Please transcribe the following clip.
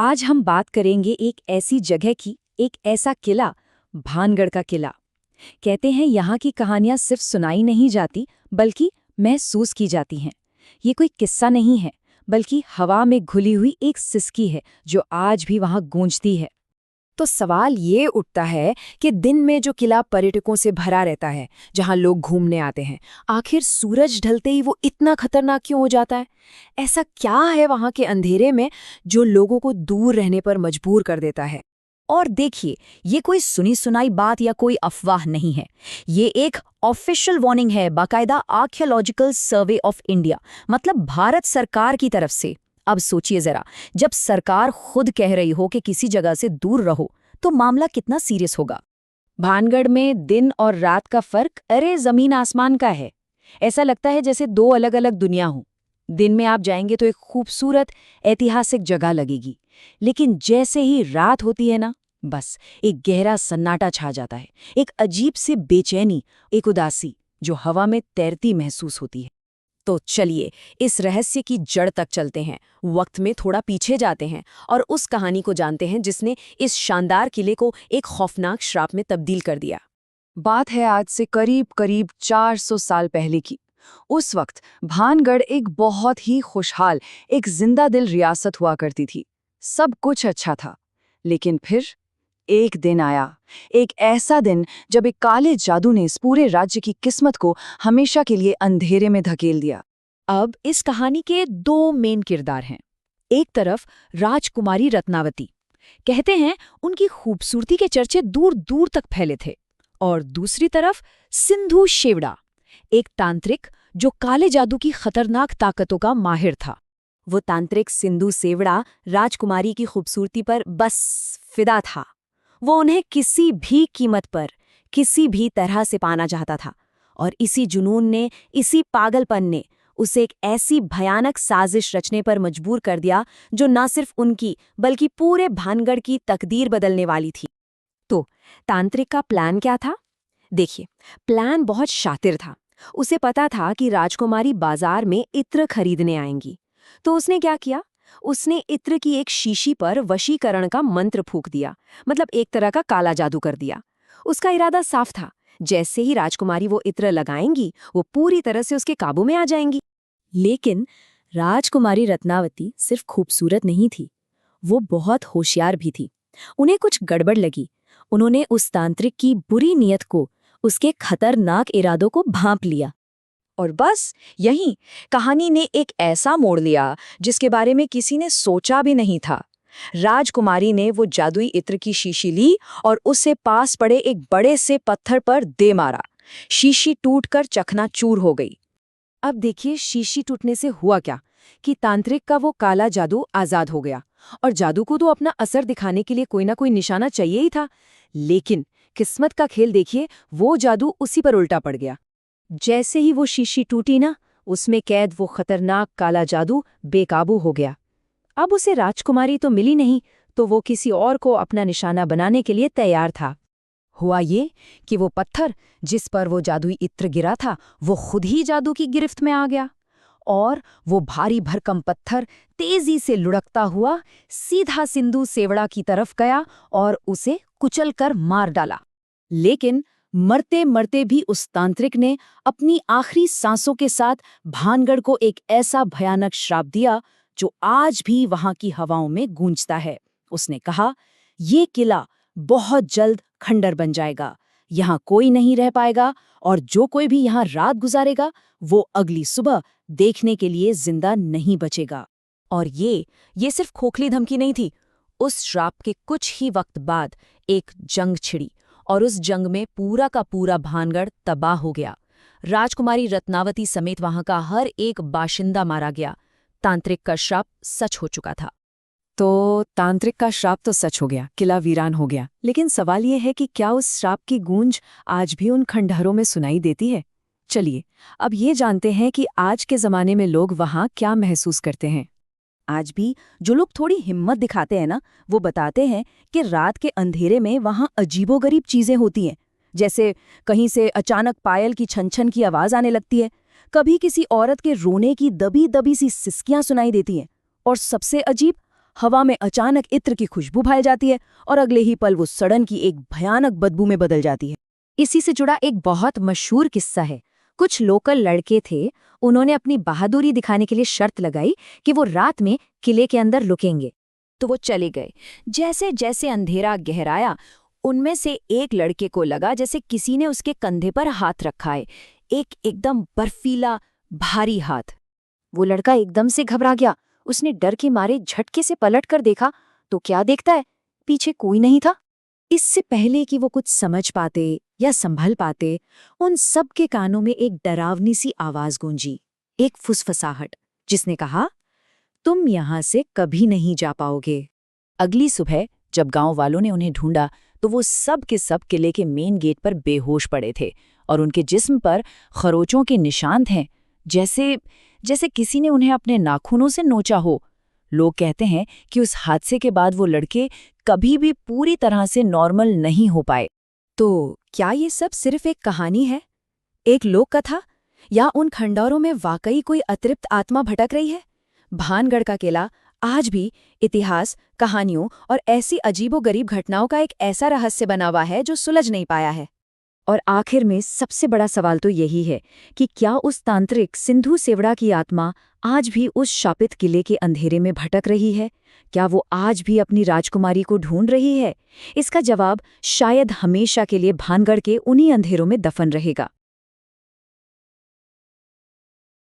आज हम बात करेंगे एक ऐसी जगह की, एक ऐसा किला, भानगढ़ का किला। कहते हैं यहाँ की कहानियां सिर्फ सुनाई नहीं जाती, बल्कि महसूस की जाती हैं। ये कोई किस्सा नहीं है, बल्कि हवा में घुली हुई एक सिसकी है जो आज भी वहां गूंजती है। तो सवाल ये उठता है कि दिन में जो किला पर्यटकों से भरा रहता है, जहां लोग घूमने आते हैं, आखिर सूरज ढलते ही वो इतना खतरनाक क्यों हो जाता है? ऐसा क्या है वहां के अंधेरे में जो लोगों को दूर रहने पर मजबूर कर देता है? और देखिए, ये कोई सुनी सुनाई बात या कोई अफवाह नहीं है। ये एक ऑफिशियल वार्निंग है, बाकायदा आर्कियोलॉजिकल सर्वे ऑफ इंडिया, मतलब भारत सरकार की तरफ से। अब सोचिए जरा, जब सरकार खुद कह रही हो कि किसी जगह से दूर रहो, तो मामला कितना सीरियस होगा। भानगढ़ में दिन और रात का फर्क अरे जमीन आसमान का है। ऐसा लगता है जैसे दो अलग अलग दुनिया हों। दिन में आप जाएंगे तो एक खूबसूरत ऐतिहासिक जगह लगेगी, लेकिन जैसे ही रात होती है ना, बस एक गहरा सन्नाटा छा जाता है। एक अजीब सी बेचैनी, एक उदासी जो हवा में तैरती महसूस होती है। तो चलिए इस रहस्य की जड़ तक चलते हैं, वक्त में थोड़ा पीछे जाते हैं और उस कहानी को जानते हैं जिसने इस शानदार किले को एक खौफनाक श्राप में तब्दील कर दिया। बात है आज से करीब करीब 400 साल पहले की। उस वक्त भानगढ़ एक बहुत ही खुशहाल, एक जिंदा दिल रियासत हुआ करती थी। सब कुछ अच्छा था, लेकिन फिर एक दिन आया, एक ऐसा दिन जब एक काले जादू ने इस पूरे राज्य की किस्मत को हमेशा के लिए अंधेरे में धकेल दिया। अब इस कहानी के दो मेन किरदार हैं। एक तरफ राजकुमारी रत्नावती। कहते हैं उनकी खूबसूरती के चर्चे दूर दूर तक फैले थे। और दूसरी तरफ सिंधु शेवड़ा, एक तांत्रिक जो काले जादू की खतरनाक ताकतों का माहिर था। वो तांत्रिक सिंधु सेवड़ा राजकुमारी की खूबसूरती पर बस फिदा था। वो उन्हें किसी भी कीमत पर, किसी भी तरह से पाना चाहता था। और इसी जुनून ने, इसी पागलपन ने उसे एक ऐसी भयानक साजिश रचने पर मजबूर कर दिया जो न सिर्फ उनकी बल्कि पूरे भानगढ़ की तकदीर बदलने वाली थी। तो तांत्रिक का प्लान क्या था? देखिए, प्लान बहुत शातिर था। उसे पता था कि राजकुमारी बाजार में इत्र खरीदने आएंगी। तो उसने क्या किया? उसने इत्र की एक शीशी पर वशीकरण का मंत्र फूंक दिया, मतलब एक तरह का काला जादू कर दिया। उसका इरादा साफ था, जैसे ही राजकुमारी वो इत्र लगाएंगी, वो पूरी तरह से उसके काबू में आ जाएंगी। लेकिन राजकुमारी रत्नावती सिर्फ खूबसूरत नहीं थी, वो बहुत होशियार भी थी। उन्हें कुछ गड़बड़ लगी। उन्होंने उस तांत्रिक की बुरी नीयत को, उसके खतरनाक इरादों को भांप लिया। और बस यहीं कहानी ने एक ऐसा मोड़ लिया जिसके बारे में किसी ने सोचा भी नहीं था। राजकुमारी ने वो जादुई इत्र की शीशी ली और उसे पास पड़े एक बड़े से पत्थर पर दे मारा। शीशी टूटकर चकनाचूर हो गई। अब देखिए, शीशी टूटने से हुआ क्या कि तांत्रिक का वो काला जादू आजाद हो गया। और जादू को तो अपना असर दिखाने के लिए कोई ना कोई निशाना चाहिए ही था। लेकिन किस्मत का खेल देखिए, वो जादू उसी पर उल्टा पड़ गया। जैसे ही वो शीशी टूटी ना, उसमें कैद वो खतरनाक काला जादू बेकाबू हो गया। अब उसे राजकुमारी तो मिली नहीं, तो वो किसी और को अपना निशाना बनाने के लिए तैयार था। हुआ ये कि वो पत्थर जिस पर वो जादुई इत्र गिरा था, वो खुद ही जादू की गिरफ्त में आ गया। और वो भारी भरकम पत्थर तेजी से लुढ़कता हुआ सीधा सिंधु सेवड़ा की तरफ गया और उसे कुचलकर मार डाला। लेकिन मरते मरते भी उस तांत्रिक ने अपनी आखिरी सांसों के साथ भानगढ़ को एक ऐसा भयानक श्राप दिया जो आज भी वहां की हवाओं में गूंजता है। उसने कहा, ये किला बहुत जल्द खंडर बन जाएगा, यहाँ कोई नहीं रह पाएगा, और जो कोई भी यहाँ रात गुजारेगा वो अगली सुबह देखने के लिए जिंदा नहीं बचेगा। और ये सिर्फ खोखली धमकी नहीं थी। उस श्राप के कुछ ही वक्त बाद एक जंग छिड़ी और उस जंग में पूरा का पूरा भानगढ़ तबाह हो गया। राजकुमारी रत्नावती समेत वहां का हर एक बाशिंदा मारा गया। तांत्रिक का श्राप सच हो चुका था। तो तांत्रिक का श्राप तो सच हो गया, किला वीरान हो गया। लेकिन सवाल ये है कि क्या उस श्राप की गूंज आज भी उन खंडहरों में सुनाई देती है? चलिए अब ये जानते हैं कि आज के ज़माने में लोग वहाँ क्या महसूस करते हैं। आज भी जो लोग थोड़ी हिम्मत दिखाते हैं ना, वो बताते हैं कि रात के अंधेरे में वहाँ अजीबोगरीब चीज़ें होती हैं। जैसे कहीं से अचानक पायल की छन छन की आवाज़ आने लगती है, कभी किसी औरत के रोने की दबी दबी सी सिसकियाँ सुनाई देती हैं, और सबसे अजीब, हवा में अचानक इत्र की खुशबू फैल जाती है और अगले ही पल वो सड़न की एक भयानक बदबू में बदल जाती है। इसी से जुड़ा एक बहुत मशहूर किस्सा है। कुछ लोकल लड़के थे, उन्होंने अपनी बहादुरी दिखाने के लिए शर्त लगाई कि वो रात में किले के अंदर रुकेंगे। तो वो चले गए। जैसे जैसे अंधेरा गहराया, उनमें से एक लड़के को लगा जैसे किसी ने उसके कंधे पर हाथ रखा है, एक एकदम बर्फीला भारी हाथ। वो लड़का एकदम से घबरा गया। उसने डर के मारे झटके से पलट कर देखा तो क्या देखता है, पीछे कोई नहीं था। इससे पहले कि वो कुछ समझ पाते या संभल पाते, उन सब के कानों में एक डरावनी सी आवाज गूंजी, एक फुसफुसाहट, जिसने कहा, तुम यहां से कभी नहीं जा पाओगे। अगली सुबह जब गांव वालों ने उन्हें ढूंढा तो वो सब के सब किले के मेन गेट पर बेहोश पड़े थे और उनके जिस्म पर खरोचों के निशान थे, जैसे जैसे किसी ने उन्हें अपने नाखूनों से नोचा हो। लोग कहते हैं कि उस हादसे के बाद वो लड़के कभी भी पूरी तरह से नॉर्मल नहीं हो पाए। तो क्या ये सब सिर्फ एक कहानी है, एक लोक कथा, या उन खंडहरों में वाकई कोई अतृप्त आत्मा भटक रही है? भानगढ़ का किला आज भी इतिहास, कहानियों और ऐसी अजीबोगरीब घटनाओं का एक ऐसा रहस्य बना हुआ है जो सुलझ नहीं पाया है। और आखिर में सबसे बड़ा सवाल तो यही है कि क्या उस तांत्रिक सिंधु सेवड़ा की आत्मा आज भी उस शापित किले के अंधेरे में भटक रही है? क्या वो आज भी अपनी राजकुमारी को ढूंढ रही है? इसका जवाब शायद हमेशा के लिए भानगढ़ के उन्हीं अंधेरों में दफन रहेगा।